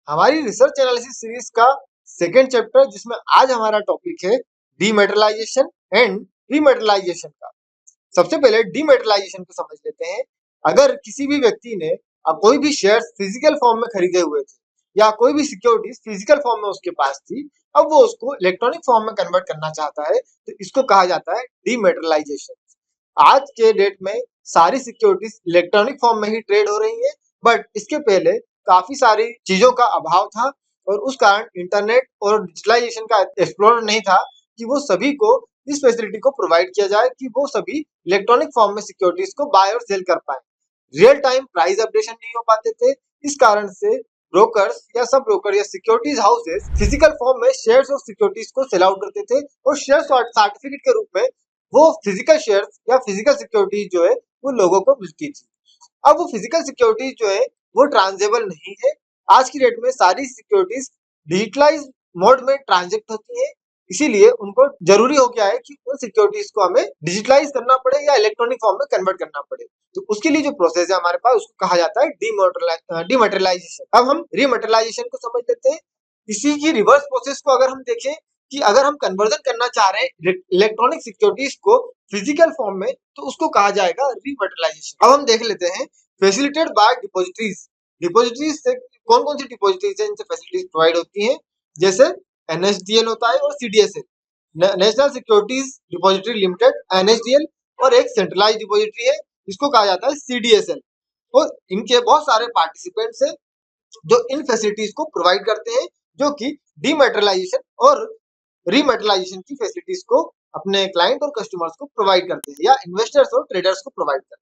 हमारी research analysis series का second chapter, जिसमें आज हमारा टॉपिक है डीमेटलाइजेशन एंड रीमेटलाइजेशन का। सबसे पहले डीमेटलाइजेशन को समझ लेते हैं। अगर किसी भी व्यक्ति ने कोई भी शेयर फिजिकल फॉर्म में खरीदे हुए थे या कोई भी सिक्योरिटीज फिजिकल फॉर्म में उसके पास थी, अब वो उसको इलेक्ट्रॉनिक फॉर्म में कन्वर्ट करना चाहता है, तो इसको कहा जाता है डीमेटलाइजेशन। आज के डेट में सारी सिक्योरिटीज इलेक्ट्रॉनिक फॉर्म में ही ट्रेड हो रही है, बट इसके पहले काफी सारी चीजों का अभाव था और उस कारण इंटरनेट और डिजिटलाइजेशन का एक्सप्लोर नहीं था कि वो सभी को इस फैसिलिटी को प्रोवाइड किया जाए कि वो सभी इलेक्ट्रॉनिक फॉर्म में सिक्योरिटीज को बाय और सेल कर पाए। रियल टाइम प्राइस अपडेशन नहीं हो पाते थे, इस कारण से ब्रोकर्स या सब ब्रोकर या सिक्योरिटीज हाउसेस फिजिकल फॉर्म में शेयर्स और सिक्योरिटीज को सेल आउट करते थे और शेयर सर्टिफिकेट के रूप में वो फिजिकल शेयर्स या फिजिकल सिक्योरिटीज जो है वो लोगों को मिलती थी। अब वो फिजिकल सिक्योरिटीज जो है वो ट्रांजेबल नहीं है। आज की डेट में सारी सिक्योरिटीज डिजिटलाइज मोड में ट्रांजेक्ट होती है, इसीलिए उनको जरूरी हो गया है कि उन सिक्योरिटीज को हमें डिजिटलाइज करना पड़े या इलेक्ट्रॉनिक फॉर्म में कन्वर्ट करना पड़े। तो उसके लिए जो प्रोसेस है हमारे पास, उसको कहा जाता है डीमेटेरियलाइजेशन। अब हम रीमेटेरियलाइजेशन को समझ लेते हैं। इसी की रिवर्स प्रोसेस को अगर हम देखें कि अगर हम कन्वर्जन करना चाह रहे हैं इलेक्ट्रॉनिक सिक्योरिटीज को फिजिकल फॉर्म में, तो उसको कहा जाएगा रीमेटेरियलाइजेशन। अब हम देख लेते हैं फैसिलिटेटेड बाय डिपॉजिटरीज। डिपॉजिटरीज से कौन कौन सी डिपॉजिटरीज है इनसे फैसिलिटीज प्रोवाइड होती हैं, जैसे एनएसडीएल होता है और CDSL, national securities depository limited NSDL, और एक सेंट्रलाइज डिपॉजिटरी है जिसको कहा जाता है सीडीएसएल। और इनके बहुत सारे पार्टिसिपेंट्स हैं जो इन फैसिलिटीज को प्रोवाइड करते हैं, जो कि डीमेटेरियलाइजेशन और रीमेटेरियलाइजेशन की फैसिलिटीज को अपने क्लाइंट और कस्टमर्स को प्रोवाइड करते हैं या इन्वेस्टर्स और ट्रेडर्स को प्रोवाइड करते हैं।